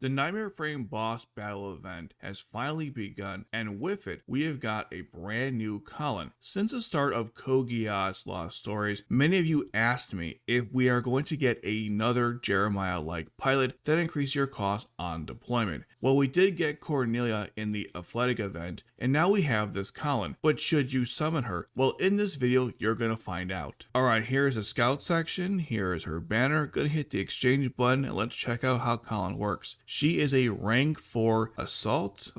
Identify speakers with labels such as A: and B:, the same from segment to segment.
A: The Nightmare Frame Boss Battle event has finally begun, and with it, we have got a brand new Kallen. Since the start of Kogia's Lost Stories, many of you asked me if we are going to get another Jeremiah-like pilot that increases your cost on deployment. Well, we did get Cornelia in the Athletic event, and now we have this Kallen. But should you summon her? Well, in this video, you're going to find out. Alright, here is a scout section, here is her banner. Gonna hit the exchange button, and let's check out how Kallen works. She is a rank 4 assault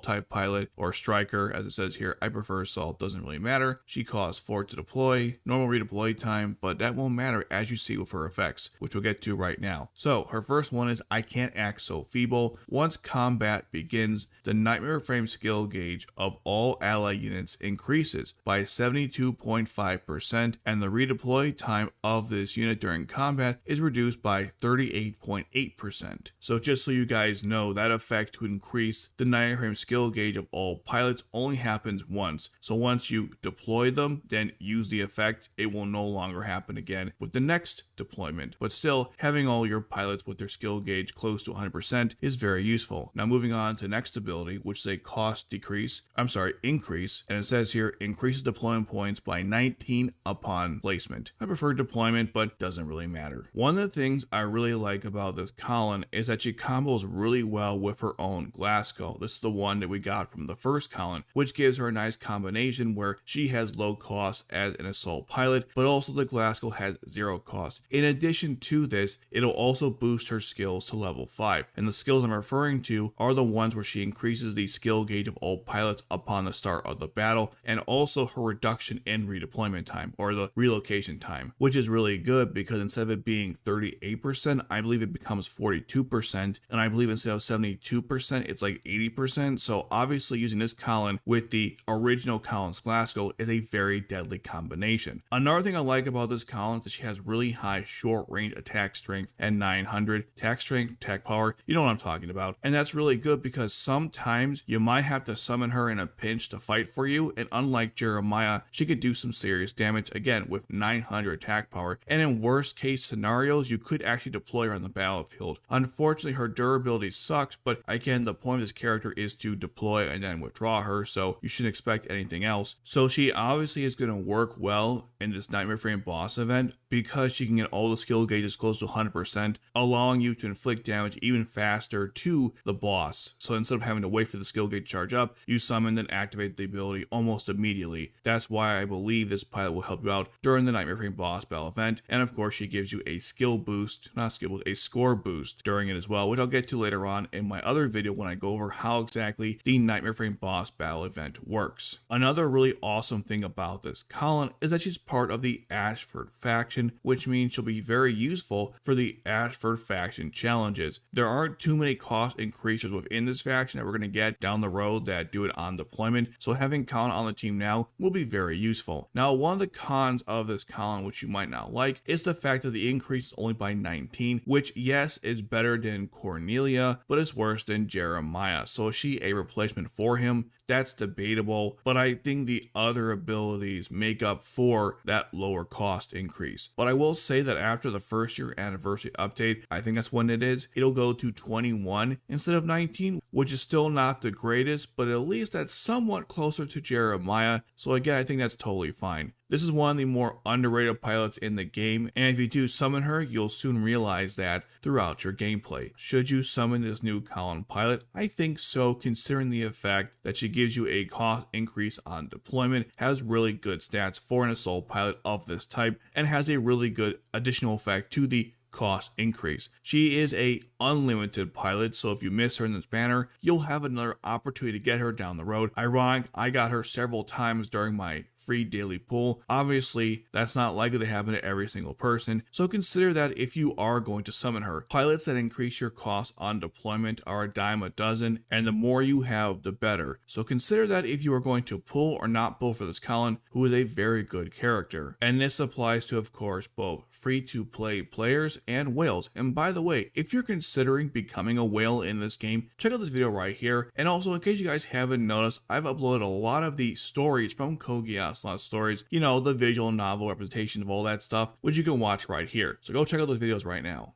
A: type pilot or striker, as it says here. I prefer assault, doesn't really matter. She costs 4 to deploy, normal redeploy time, but that won't matter as you see with her effects, which we'll get to right now. So her first one is I Can't Act So Feeble. Once combat begins, the Nightmare Frame skill gauge of all ally units increases by 72.5%, and the redeploy time of this unit during combat is reduced by 38.8%. So just so you guys know, that effect to increase the Nightmare Frame skill gauge of all pilots only happens once. So once you deploy them, then use the effect, it will no longer happen again with the next deployment. But still, having all your pilots with their skill gauge close to 100% is very useful. Now moving on to next ability, which is a cost increase, and it says here increases deployment points by 19 upon placement. I prefer deployment, but doesn't really matter. One of the things I really like about this Kallen is that she combos really well with her own Glasgow. This is the one that we got from the first Kallen, which gives her a nice combination where she has low cost as an assault pilot, but also the Glasgow has 0 cost. In addition to this, it'll also boost her skills to level 5, and the skills I'm referring to are the ones where she increases the skill gauge of all pilots upon the start of the battle, and also her reduction in redeployment time, or the relocation time, which is really good because instead of it being 38%, I believe it becomes 42%, and I believe instead of 72%, it's like 80%, so obviously using this Kallen with the original Kallen's Glasgow is a very deadly combination. Another thing I like about this Kallen is that she has really high short range attack strength and 900, attack strength, attack power, you know what I'm talking about, and that's really good because sometimes you might have to summon her in a pinch to fight for you, and unlike Jeremiah, she could do some serious damage again with 900 attack power, and in worst case scenarios, you could actually deploy her on the battlefield. Unfortunately, her durability sucks, but again, the point of this character is to deploy and then withdraw her, so you shouldn't expect anything else. So she obviously is going to work well in this Nightmare Frame boss event because she can get all the skill gauges close to 100%, allowing you to inflict damage even faster to the boss. So instead of having to wait for the skill gauge to charge up, you summon and activate the ability almost immediately. That's why I believe this pilot will help you out during the Nightmare Frame boss battle event, and of course she gives you a a score boost during it as well, which I'll get to later on in my other video when I go over how exactly the Nightmare Frame boss battle event works. Another really awesome thing about this Kallen is that she's part of the Ashford faction, which means she'll be very useful for the Ashford faction challenges. There aren't too many cost increases within this faction that we're going to get down the road that do it on deployment, so having Kallen on the team now will be very useful. Now, one of the cons of this Kallen, which you might not like, is the fact that the increase is only by 19, which yes is better than Cornelia, but it's worse than Jeremiah. So is she a replacement for him? That's debatable, but I think the other abilities make up for that lower cost increase. But I will say that after the first year anniversary update, I think that's when it is, it'll go to 21 instead of 19, which is still not the greatest, but at least that's somewhat closer to Jeremiah. So again, I think that's totally fine. This is one of the more underrated pilots in the game, and if you do summon her, you'll soon realize that throughout your gameplay. Should you summon this new Kallen pilot? I think so, considering the effect that she gives you a cost increase on deployment, has really good stats for an assault pilot of this type, and has a really good additional effect to the cost increase. She is a unlimited pilot, so if you miss her in this banner, you'll have another opportunity to get her down the road. Ironic, I got her several times during my free daily pool. Obviously, that's not likely to happen to every single person, so consider that if you are going to summon her. Pilots that increase your cost on deployment are a dime a dozen, and the more you have, the better. So consider that if you are going to pull or not pull for this Kallen, who is a very good character. And this applies to, of course, both free-to-play players and whales. And by the way, if you're considering becoming a whale in this game, check out this video right here. And also, in case you guys haven't noticed, I've uploaded a lot of the stories from Kogia's Lost Stories, you know, the visual novel representation of all that stuff, which you can watch right here. So go check out those videos right now.